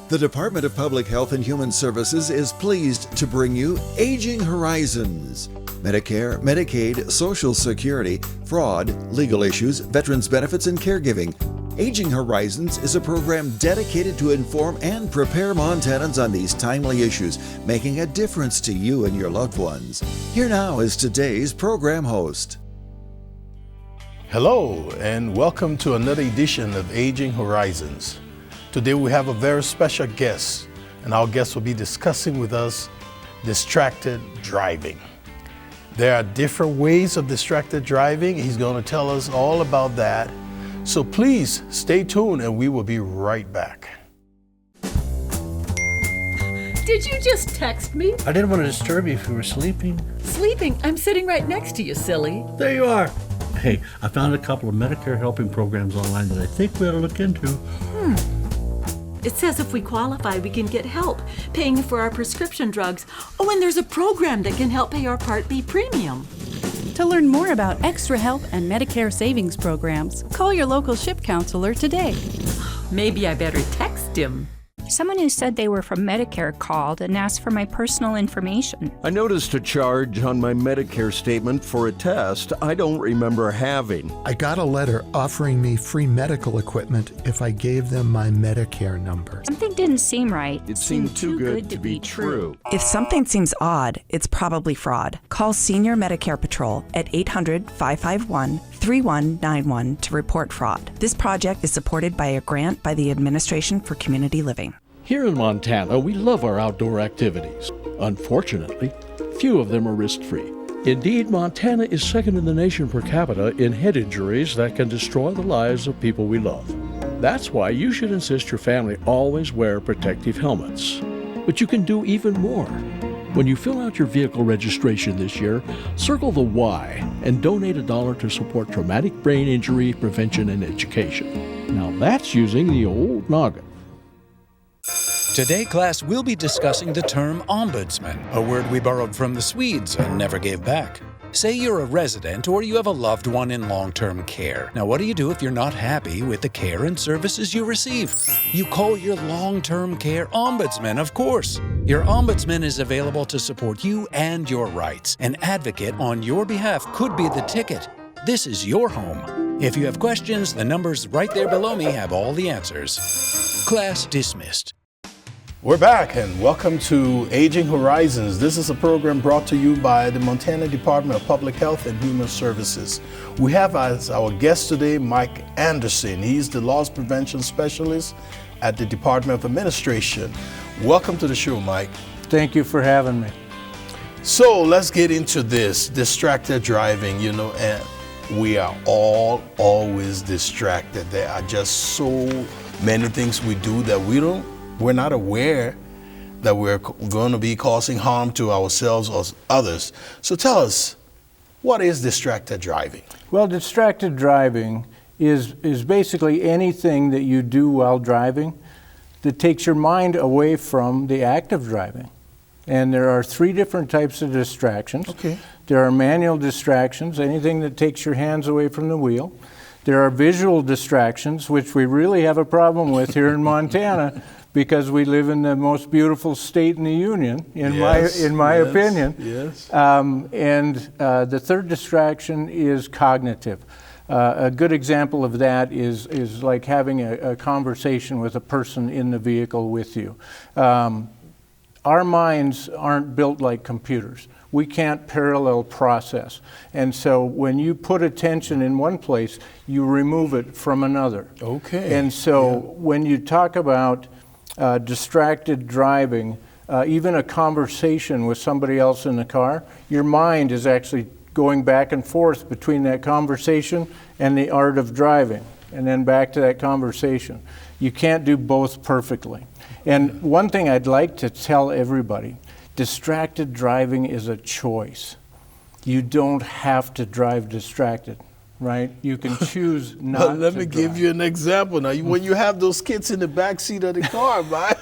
The Department of Public Health and Human Services is pleased to bring you Aging Horizons. Medicare, Medicaid, Social Security, fraud, legal issues, veterans benefits, and caregiving. Aging Horizons is a program dedicated to inform and prepare Montanans on these timely issues, making a difference to you and your loved ones. Here now is today's program host. Hello, and welcome to another edition of Aging Horizons. Today we have a very special guest, and our guest will be discussing with us distracted driving. There are different ways of distracted driving. He's going to tell us all about that. So please stay tuned and we will be right back. Did you just text me? I didn't want to disturb you if you were sleeping. Sleeping? I'm sitting right next to you, silly. There you are. Hey, I found a couple of Medicare helping programs online that I think we ought to look into. It says if we qualify, we can get help paying for our prescription drugs. Oh, and there's a program that can help pay our Part B premium. To learn more about extra help and Medicare savings programs, call your local SHIP counselor today. Maybe I better text him. Someone who said they were from Medicare called and asked for my personal information. I noticed a charge on my Medicare statement for a test I don't remember having. I got a letter offering me free medical equipment if I gave them my Medicare number. Something didn't seem right. It seemed too good to be true. If something seems odd, it's probably fraud. Call Senior Medicare Patrol at 800-551-3191 to report fraud. This project is supported by a grant by the Administration for Community Living. Here in Montana, we love our outdoor activities. Unfortunately, few of them are risk-free. Indeed, Montana is second in the nation per capita in head injuries that can destroy the lives of people we love. That's why you should insist your family always wear protective helmets. But you can do even more. When you fill out your vehicle registration this year, circle the Y and donate $1 to support traumatic brain injury prevention and education. Now that's using the old noggin. Today, class, we'll be discussing the term ombudsman, a word we borrowed from the Swedes and never gave back. Say you're a resident or you have a loved one in long-term care. Now, what do you do if you're not happy with the care and services you receive? You call your long-term care ombudsman, of course. Your ombudsman is available to support you and your rights. An advocate on your behalf could be the ticket. This is your home. If you have questions, the numbers right there below me have all the answers. Class dismissed. We're back and welcome to Aging Horizons. This is a program brought to you by the Montana Department of Public Health and Human Services. We have as our guest today Mike Anderson. He's the loss prevention specialist at the Department of Administration. Welcome to the show, Mike. Thank you for having me. So let's get into this distracted driving, and we are all always distracted. There are just so many things we do that we're not aware that we're going to be causing harm to ourselves or others. So tell us, what is distracted driving? Well, distracted driving is basically anything that you do while driving that takes your mind away from the act of driving. And there are 3 different types of distractions. Okay. There are manual distractions, anything that takes your hands away from the wheel. There are visual distractions, which we really have a problem with here in Montana, because we live in the most beautiful state in the union, in my opinion. Yes. And the third distraction is cognitive. A good example of that is like having a conversation with a person in the vehicle with you. Our minds aren't built like computers. We can't parallel process. And so when you put attention in one place, you remove it from another. Okay. And so when you talk about distracted driving, even a conversation with somebody else in the car, your mind is actually going back and forth between that conversation and the art of driving, and then back to that conversation. You can't do both perfectly. And one thing I'd like to tell everybody, distracted driving is a choice. You don't have to drive distracted. Right? You can choose not to Let me give you an example. Now, when you have those kids in the back seat of the car, Mike,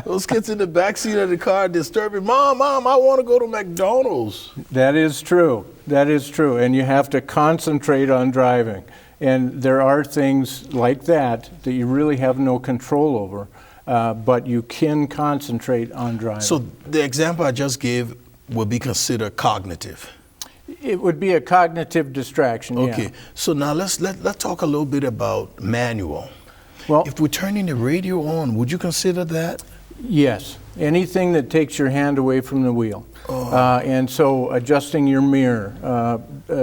those kids in the back seat of the car disturbing, Mom, I want to go to McDonald's. That is true. That is true. And you have to concentrate on driving. And there are things like that that you really have no control over. but you can concentrate on driving. So the example I just gave would be considered cognitive. It would be a cognitive distraction. Okay. Yeah. So now let's talk a little bit about manual. Well, if we're turning the radio on, would you consider that? Yes. Anything that takes your hand away from the wheel. And so adjusting your mirror,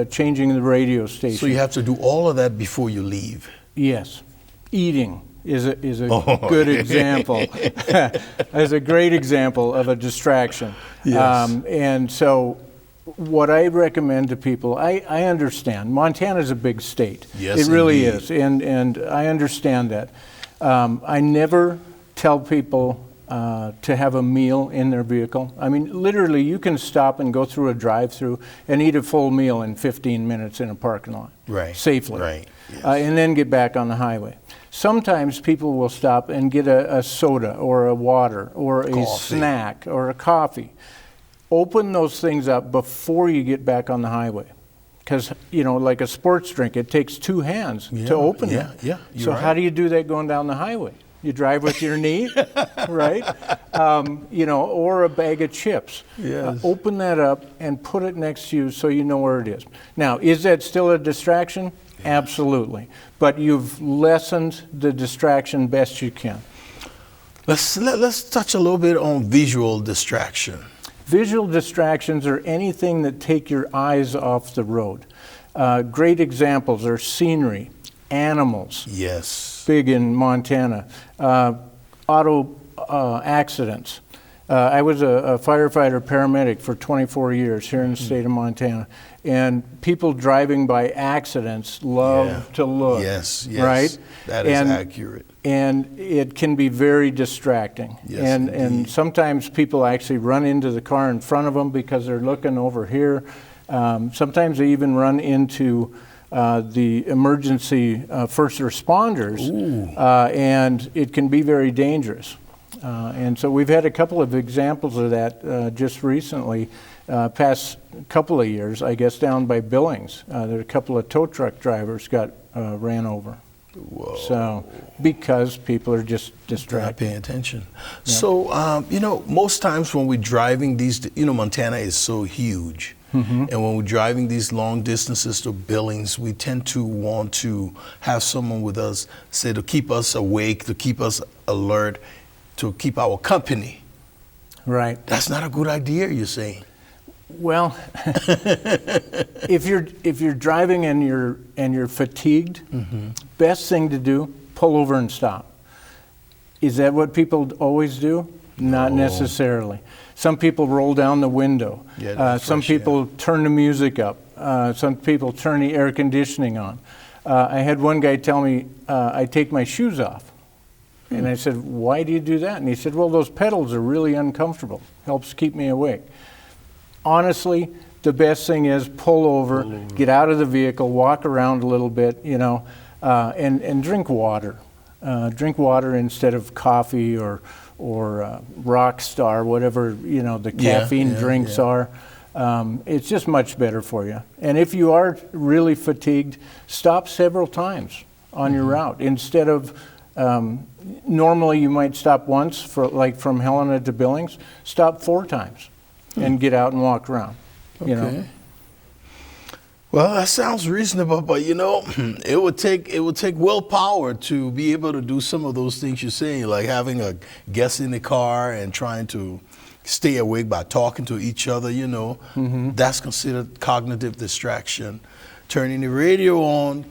changing the radio station. So you have to do all of that before you leave? Yes. Eating is a good example. Is a great example of a distraction. Yes. And so what I recommend to people, I understand. Montana's a big state. Yes, it really indeed. is. And I understand that. I never tell people to have a meal in their vehicle. I mean, literally, you can stop and go through a drive-through and eat a full meal in 15 minutes in a parking lot. Right. Safely. Right. Yes. And then get back on the highway. Sometimes people will stop and get a soda or a water or a snack or a coffee. Open those things up before you get back on the highway. Because, you know, like a sports drink, it takes two hands to open it. Yeah, so how do you do that going down the highway? You drive with your knee, right? You know, or a bag of chips. Yes. Open that up and put it next to you so you know where it is. Now, is that still a distraction? Yes. Absolutely. But you've lessened the distraction best you can. Let's touch a little bit on visual distraction. Visual distractions are anything that take your eyes off the road. Great examples are scenery, animals. Yes. Big in Montana. Auto accidents. I was a firefighter paramedic for 24 years here in the state of Montana. And people driving by accidents love to look. Yes, yes. Right? That is accurate. And it can be very distracting. Yes, and sometimes people actually run into the car in front of them because they're looking over here. Sometimes they even run into the emergency first responders, and it can be very dangerous. And so we've had a couple of examples of that just recently, past couple of years, I guess, down by Billings. There are a couple of tow truck drivers got ran over. Whoa. So, because people are just distracted. Not paying attention. Yeah. So, you know, most times when we're driving these, you know, Montana is so huge. Mm-hmm. And when we're driving these long distances to Billings, we tend to want to have someone with us, say, to keep us awake, to keep us alert, to keep our company. Right. That's not a good idea, you're saying. Well, if you're driving and you're fatigued, best thing to do, pull over and stop. Is that what people always do? Not necessarily. Some people roll down the window. Some people turn the music up. Some people turn the air conditioning on. I had one guy tell me, I take my shoes off. And I said, why do you do that? And he said, well, those pedals are really uncomfortable. Helps keep me awake. Honestly, the best thing is pull over, get out of the vehicle, walk around a little bit, you know, and drink water. Drink water instead of coffee or Rockstar, whatever, you know, the caffeine drinks are. It's just much better for you. And if you are really fatigued, stop several times on your route. Instead of, normally you might stop once, for like from Helena to Billings, stop 4 times. And get out and walk around, you know. Well, that sounds reasonable, but you know, it would take willpower to be able to do some of those things you're saying, like having a guest in the car and trying to stay awake by talking to each other. You know, that's considered cognitive distraction. Turning the radio on,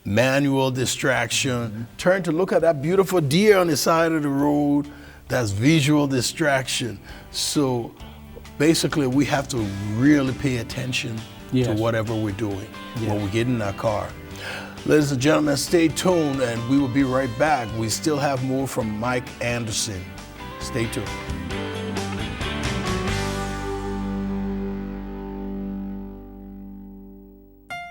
manual distraction. Turn to look at that beautiful deer on the side of the road. That's visual distraction. So basically, we have to really pay attention to whatever we're doing when we get in our car. Ladies and gentlemen, stay tuned and we will be right back. We still have more from Mike Anderson. Stay tuned.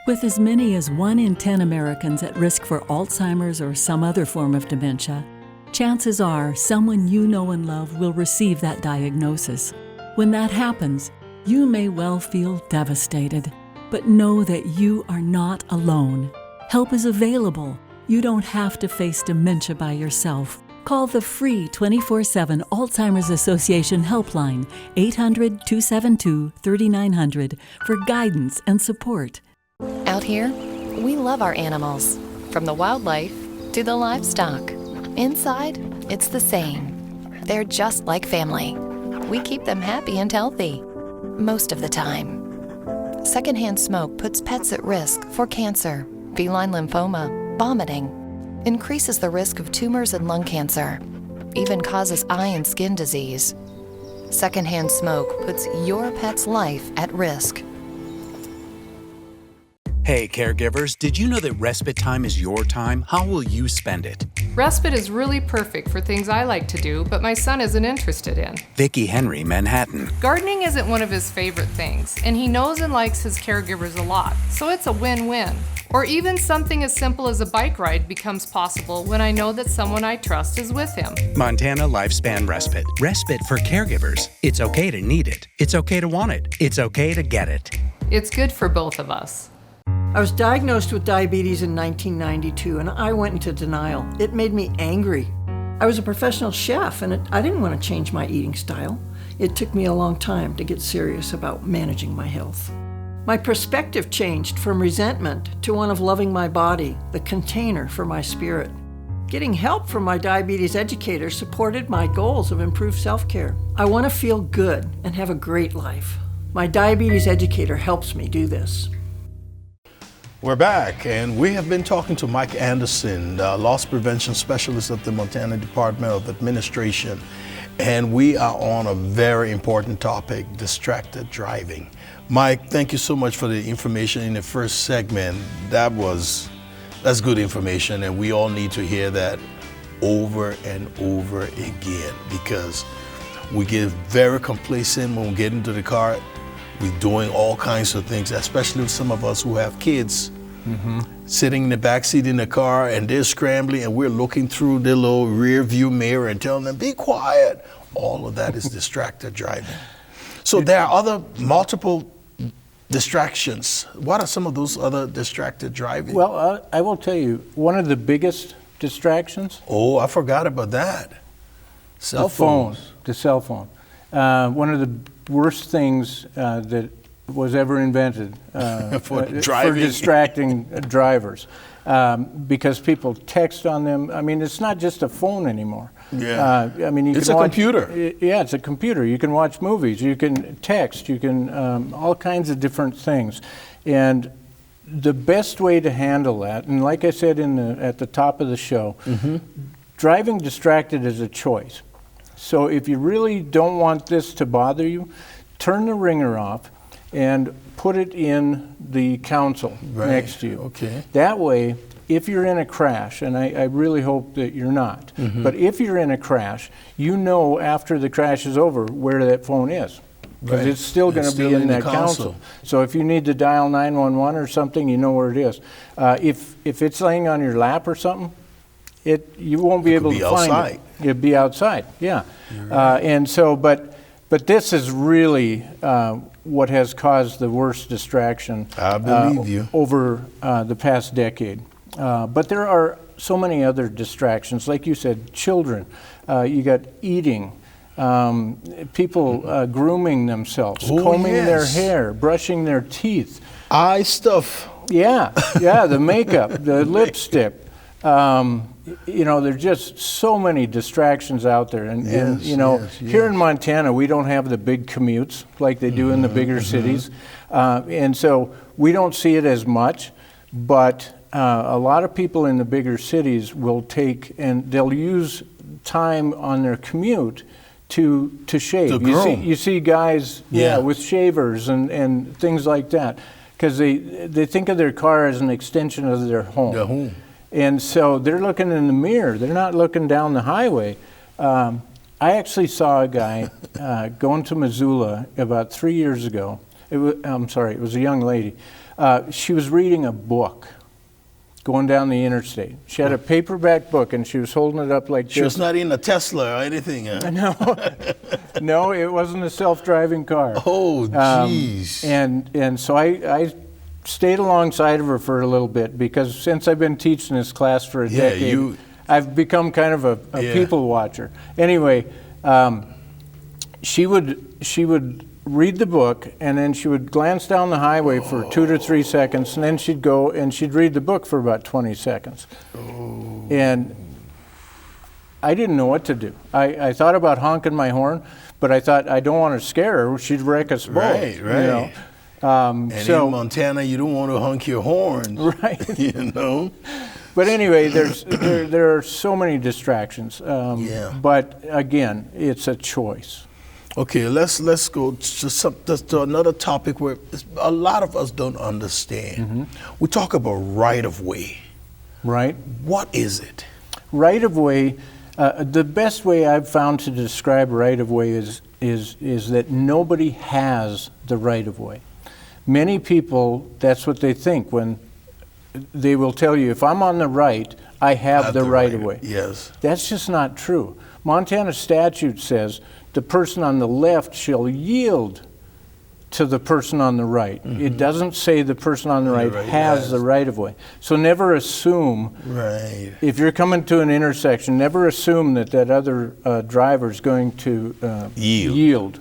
With as many as 1 in 10 Americans at risk for Alzheimer's or some other form of dementia, chances are someone you know and love will receive that diagnosis. When that happens, you may well feel devastated, but know that you are not alone. Help is available. You don't have to face dementia by yourself. Call the free 24/7 Alzheimer's Association helpline 800-272-3900 for guidance and support. Out here, we love our animals, from the wildlife to the livestock. Inside, it's the same. They're just like family. We keep them happy and healthy, most of the time. Secondhand smoke puts pets at risk for cancer, feline lymphoma, vomiting, increases the risk of tumors and lung cancer, even causes eye and skin disease. Secondhand smoke puts your pet's life at risk. Hey caregivers, did you know that respite time is your time? How will you spend it? Respite is really perfect for things I like to do, but my son isn't interested in. Vicki Henry, Manhattan. Gardening isn't one of his favorite things, and he knows and likes his caregivers a lot, so it's a win-win. Or even something as simple as a bike ride becomes possible when I know that someone I trust is with him. Montana Lifespan Respite. Respite for caregivers. It's okay to need it. It's okay to want it. It's okay to get it. It's good for both of us. I was diagnosed with diabetes in 1992 and I went into denial. It made me angry. I was a professional chef and I didn't want to change my eating style. It took me a long time to get serious about managing my health. My perspective changed from resentment to one of loving my body, the container for my spirit. Getting help from my diabetes educator supported my goals of improved self-care. I want to feel good and have a great life. My diabetes educator helps me do this. We're back, and we have been talking to Mike Anderson, loss prevention specialist at the Montana Department of Administration, and we are on a very important topic, distracted driving. Mike, thank you so much for the information in the first segment. That's good information, and we all need to hear that over and over again, because we get very complacent when we get into the car. We're doing all kinds of things, especially with some of us who have kids sitting in the back seat in the car and they're scrambling and we're looking through the little rear view mirror and telling them, be quiet. All of that is distracted driving. So there are multiple distractions. What are some of those other distracted driving? Well, I will tell you, one of the biggest distractions. Oh, I forgot about that. Cell phones. The cell phone. One of the worst things that was ever invented for distracting drivers, because people text on them. I mean, it's not just a phone anymore. Yeah. I mean, it's a computer. Yeah, it's a computer. You can watch movies. You can text. You can all kinds of different things, and the best way to handle that, and like I said at the top of the show, driving distracted is a choice. So if you really don't want this to bother you, turn the ringer off and put it in the console next to you. Okay. That way, if you're in a crash, and I really hope that you're not, but if you're in a crash, you know after the crash is over where that phone is. Because it's still going to be in that console. So if you need to dial 911 or something, you know where it is. If it's laying on your lap or something, you won't be able to find it. It'll be outside, yeah. Right. And so, but this is really what has caused the worst distraction I believe you. Over the past decade. But there are so many other distractions, like you said, children. You got eating, people grooming themselves, combing their hair, brushing their teeth. Eye stuff. Yeah, the makeup, the lipstick. You know, there's just so many distractions out there. And you know, here in Montana, we don't have the big commutes like they do in the bigger cities. And so we don't see it as much, but a lot of people in the bigger cities will take and they'll use time on their commute to shave. You see guys with shavers and things like that, because they think of their car as an extension of their home. And so they're looking in the mirror. They're not looking down the highway. I actually saw a guy going to Missoula about 3 years ago. It was a young lady. She was reading a book going down the interstate. She had a paperback book and she was holding it up like this. She was not in a Tesla or anything. No, it wasn't a self-driving car. Oh, jeez. And so I stayed alongside of her for a little bit, because since I've been teaching this class for a decade, I've become kind of a people watcher. Anyway, she would read the book, and then she would glance down the highway for 2 to 3 seconds, and then she'd go and she'd read the book for about 20 seconds. And I didn't know what to do. I thought about honking my horn, but I thought, I don't want to scare her. She'd wreck us both. Right. You know? And in Montana, you don't want to honk your horn. Right. You know? But anyway, there are so many distractions. But again, it's a choice. Okay, let's go to another topic where a lot of us don't understand. We talk about right-of-way. Right. What is it? Right-of-way, the best way I've found to describe right-of-way is that nobody has the right-of-way. Many people, that's what they think when they will tell you, if I'm on the right, I have the right-of-way. Yes. That's just not true. Montana statute says the person on the left shall yield to the person on the right. It doesn't say the person on the right has the right-of-way. So never assume, if you're coming to an intersection, never assume that other driver is going to yield.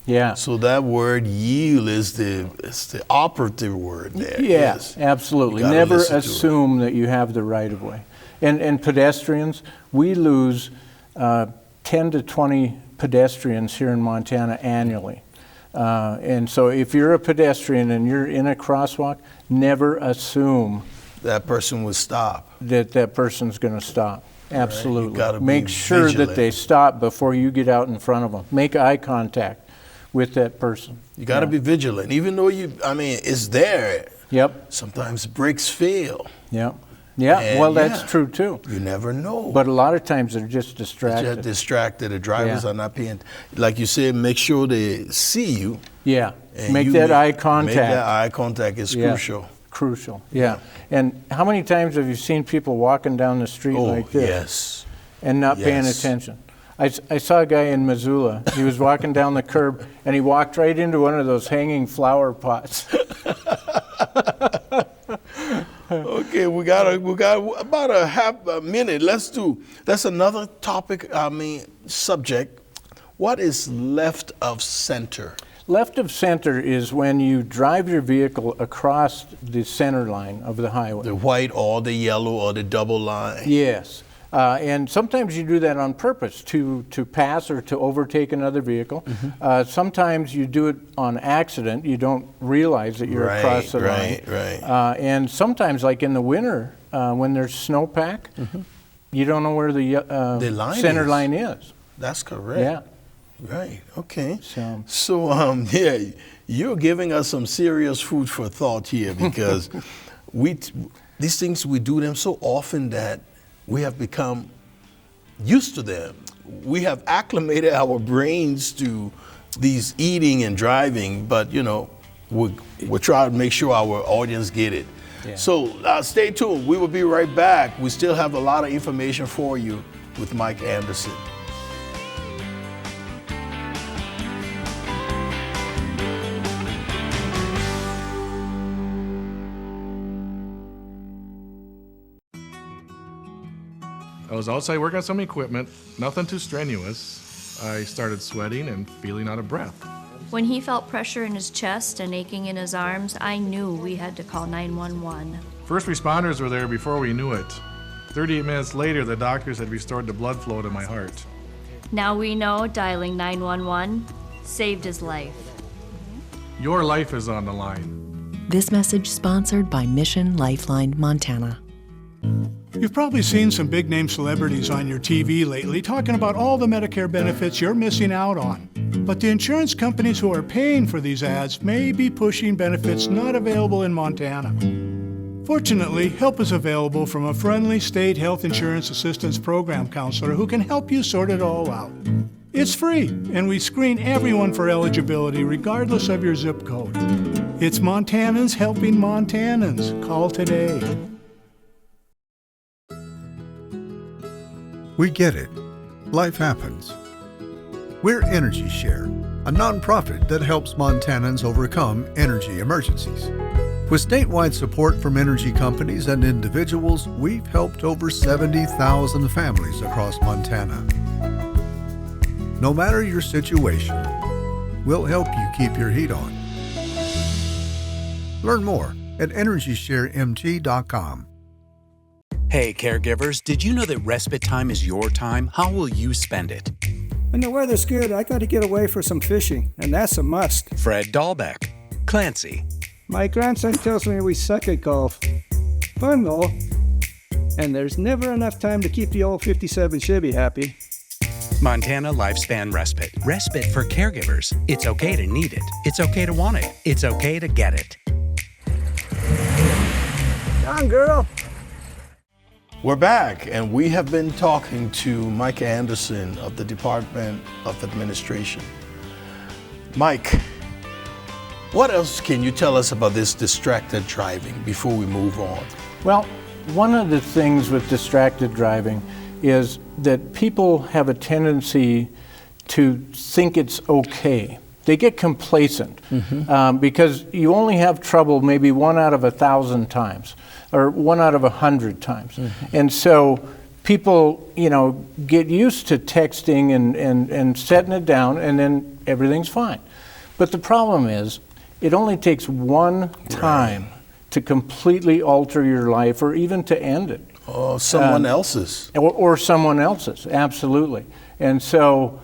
Yeah. So that word yield is the operative word there. Yes, absolutely. Never assume that you have the right-of-way. And pedestrians, we lose 10 to 20 pedestrians here in Montana annually. And so if you're a pedestrian and you're in a crosswalk, never assume that person will stop. That person's going to stop. Absolutely. You gotta Make be sure vigilant. that they stop before you get out in front of them. Make eye contact with that person. You got to be vigilant, even though it's there. Yep. Sometimes brakes fail. Yep. Yeah, And well, that's true too. You never know. But a lot of times they're just distracted. They're just distracted. The drivers are not paying. Like you said, make sure they see you. Yeah. And Make that eye contact. Make that eye contact is crucial. Crucial. Yeah. And how many times have you seen people walking down the street like this? Yes. And not paying attention? I saw a guy in Missoula. He was walking down the curb, and he walked right into one of those hanging flower pots. Okay, we got about a half a minute. That's another topic. Subject. What is left of center? Left of center is when you drive your vehicle across the center line of the highway. The white or the yellow or the double line. Yes. And sometimes you do that on purpose to pass or to overtake another vehicle. Sometimes you do it on accident. You don't realize that you're across the line. And sometimes, like in the winter, when there's snowpack, you don't know where the center line is. That's correct. Yeah. Right. Okay. So you're giving us some serious food for thought here, because these things, we do them so often that we have become used to them. We have acclimated our brains to these eating and driving, but we're trying to make sure our audience get it. Yeah. So stay tuned. We will be right back. We still have a lot of information for you with Mike Anderson. I was outside working on some equipment, nothing too strenuous. I started sweating and feeling out of breath. When he felt pressure in his chest and aching in his arms, I knew we had to call 911. First responders were there before we knew it. 38 minutes later, the doctors had restored the blood flow to my heart. Now we know dialing 911 saved his life. Your life is on the line. This message sponsored by Mission Lifeline Montana. You've probably seen some big-name celebrities on your TV lately talking about all the Medicare benefits you're missing out on. But the insurance companies who are paying for these ads may be pushing benefits not available in Montana. Fortunately, help is available from a friendly state health insurance assistance program counselor who can help you sort it all out. It's free, and we screen everyone for eligibility regardless of your zip code. It's Montanans helping Montanans. Call today. We get it. Life happens. We're Energy Share, a nonprofit that helps Montanans overcome energy emergencies. With statewide support from energy companies and individuals, we've helped over 70,000 families across Montana. No matter your situation, we'll help you keep your heat on. Learn more at EnergyShareMT.com. Hey caregivers, did you know that respite time is your time? How will you spend it? When the weather's good, I got to get away for some fishing, and that's a must. Fred Dahlbeck. Clancy. My grandson tells me we suck at golf. Fun though. And there's never enough time to keep the old 57 Chevy happy. Montana Lifespan Respite. Respite for caregivers. It's okay to need it. It's okay to want it. It's okay to get it. Come on, girl. We're back, and we have been talking to Mike Anderson of the Department of Administration. Mike, what else can you tell us about this distracted driving before we move on? Well, one of the things with distracted driving is that people have a tendency to think it's okay. They get complacent because you only have trouble maybe 1 out of 1,000 times or 1 out of 100 times. And so people, get used to texting and setting it down, and then everything's fine. But the problem is, it only takes one time to completely alter your life or even to end it. Or someone else's. Or someone else's, absolutely. And so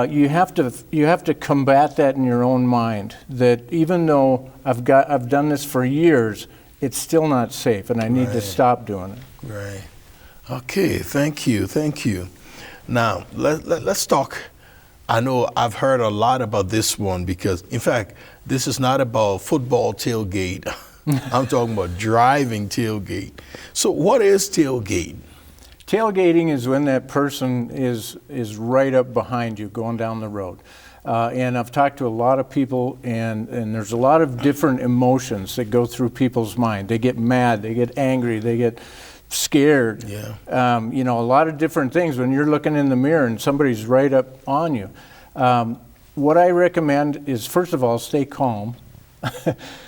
you have to combat that in your own mind, that even though I've done this for years, it's still not safe, and I need to stop doing it. Right. Okay, thank you. Now, let's talk. I know I've heard a lot about this one because, in fact, this is not about football tailgate. I'm talking about driving tailgate. So what is tailgate? Tailgating is when that person is right up behind you going down the road. And I've talked to a lot of people, and there's a lot of different emotions that go through people's mind. They get mad, they get angry, they get scared. Yeah. A lot of different things when you're looking in the mirror and somebody's right up on you. What I recommend is, first of all, stay calm.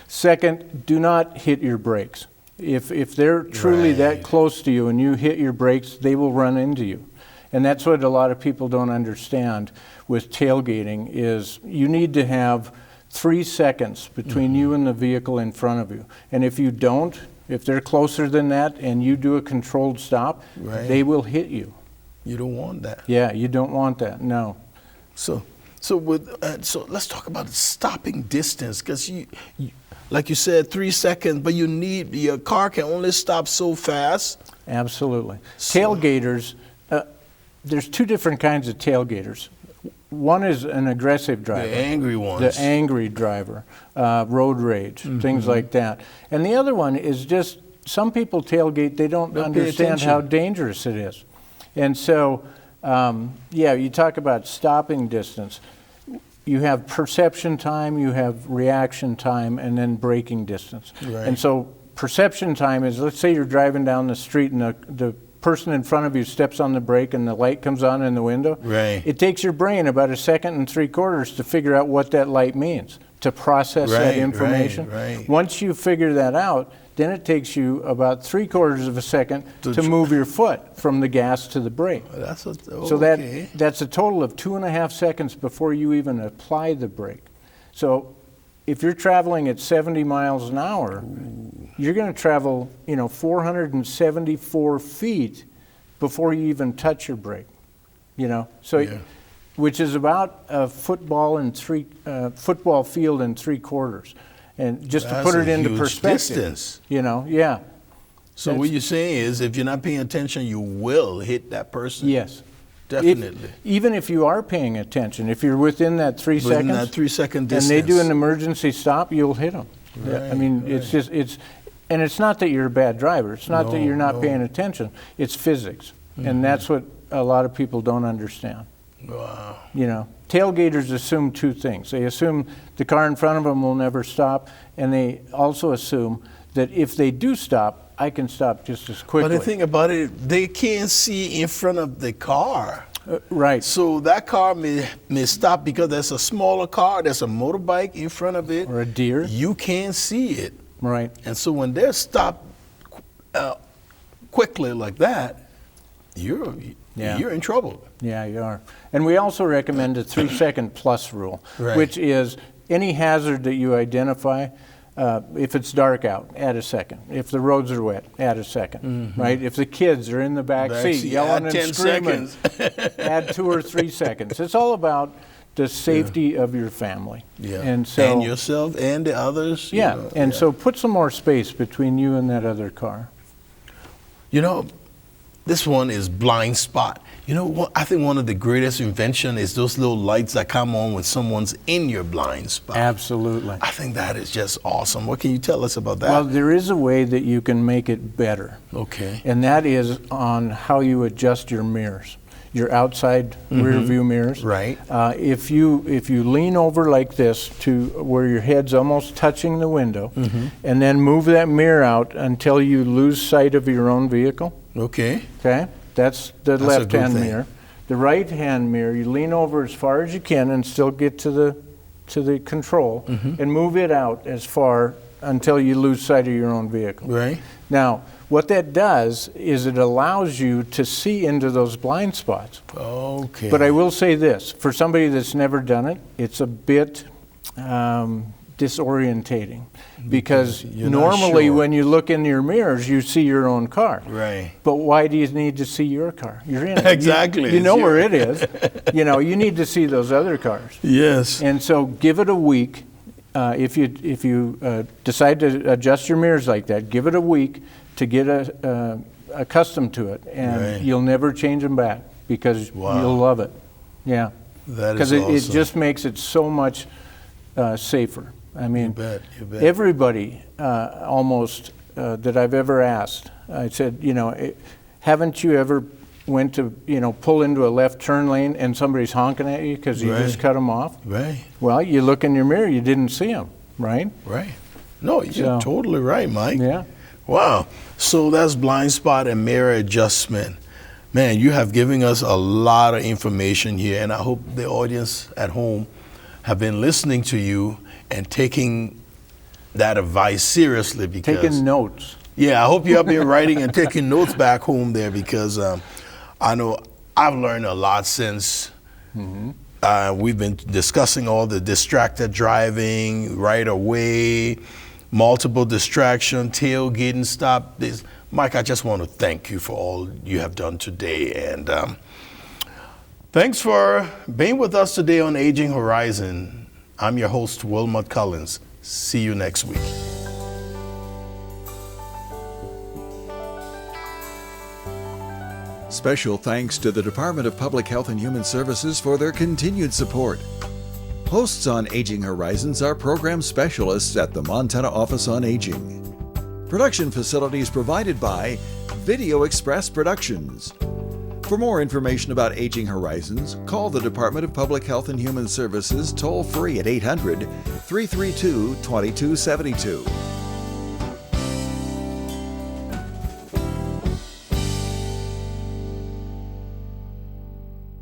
Second, do not hit your brakes. If they're truly that close to you and you hit your brakes, they will run into you. And that's what a lot of people don't understand with tailgating is you need to have 3 seconds between you and the vehicle in front of you. And if you don't, if they're closer than that and you do a controlled stop, they will hit you. You don't want that. Yeah, you don't want that, no. So let's talk about stopping distance, because you, like you said, 3 seconds, but your car can only stop so fast. Absolutely. Tailgaters, there's 2 different kinds of tailgaters. One is an aggressive driver. The angry ones. The angry driver, road rage, things like that. And the other one is just, some people tailgate, they don't understand how dangerous it is. And so, you talk about stopping distance. You have perception time, you have reaction time, and then braking distance. Right. And so perception time is, let's say you're driving down the street and the person in front of you steps on the brake and the light comes on in the window. Right. It takes your brain about 1 3/4 seconds to figure out what that light means, to process that information. Right. Once you figure that out, then it takes you about 3/4 second to move your foot from the gas to the brake. So that's a total of 2.5 seconds before you even apply the brake. So if you're traveling at 70 miles an hour, you're going to travel 474 feet before you even touch your brake. Which is about a football field in 3/4. And just to put it into perspective, distance. So what you're saying is, if you're not paying attention, you will hit that person. Yes, definitely. Even if you are paying attention, if you're within that 3 seconds, that 3 second distance, and they do an emergency stop, you'll hit them. It's not that you're a bad driver. It's not that you're not paying attention. It's physics, and that's what a lot of people don't understand. Wow. Tailgaters assume 2 things. They assume the car in front of them will never stop, and they also assume that if they do stop, I can stop just as quickly. But the thing about it, they can't see in front of the car. Right. So that car may stop because there's a smaller car, there's a motorbike in front of it. Or a deer. You can't see it. Right. And so when they're stopped quickly like that, you're in trouble. Yeah, you are. And we also recommend a 3-second plus rule, Right. which is any hazard that you identify, if it's dark out, add a second. If the roads are wet, add a second, right? If the kids are in the back seat yelling add and 10 screaming, seconds. add 2 or 3 seconds. It's all about the safety of your family. Yeah. And so, and yourself and the others. you yeah, know, and yeah. so put some more space between you and that other car. You know, this one is blind spot. You know what? I think one of the greatest invention is those little lights that come on when someone's in your blind spot. Absolutely. I think that is just awesome. What can you tell us about that? Well, there is a way that you can make it better. Okay. And that is on how you adjust your mirrors, your outside rear view mirrors. Right. If you lean over like this to where your head's almost touching the window, and then move that mirror out until you lose sight of your own vehicle. Okay. Okay. That's the That's a good left-hand thing. mirror. The right-hand mirror, you lean over as far as you can and still get to the control, and move it out as far until you lose sight of your own vehicle. Right. Now, what that does is it allows you to see into those blind spots. Okay. But I will say this, for somebody that's never done it, it's a bit disorientating, because you're not normally sure. when you look in your mirrors, you see your own car. Right. But why do you need to see your car? You're in it. Exactly. You know It's where your- it is. You need to see those other cars. Yes. And so give it a week. If you decide to adjust your mirrors like that, give it a week to get accustomed to it, and Right. you'll never change them back, because you'll love it. Yeah. That is Because awesome. it just makes it so much safer. I mean, you bet. everybody almost that I've ever asked, I said, haven't you ever went to, pull into a left turn lane and somebody's honking at you because you Right. just cut them off? Right. Well, you look in your mirror, you didn't see them, right? Right. No, you're So- totally right, Mike. Yeah. Wow. So that's blind spot and mirror adjustment. Man, you have given us a lot of information here, and I hope the audience at home have been listening to you and taking that advice seriously, because Taking notes. yeah, I hope you have been writing and taking notes back home there, because I know I've learned a lot since we've been discussing all the distracted driving, right away, multiple distraction, tailgating, stop this. Mike, I just want to thank you for all you have done today, and thanks for being with us today on Aging Horizon. I'm your host, Wilmot Collins. See you next week. Special thanks to the Department of Public Health and Human Services for their continued support. Hosts on Aging Horizons are program specialists at the Montana Office on Aging. Production facilities provided by Video Express Productions. For more information about Aging Horizons, call the Department of Public Health and Human Services toll-free at 800-332-2272.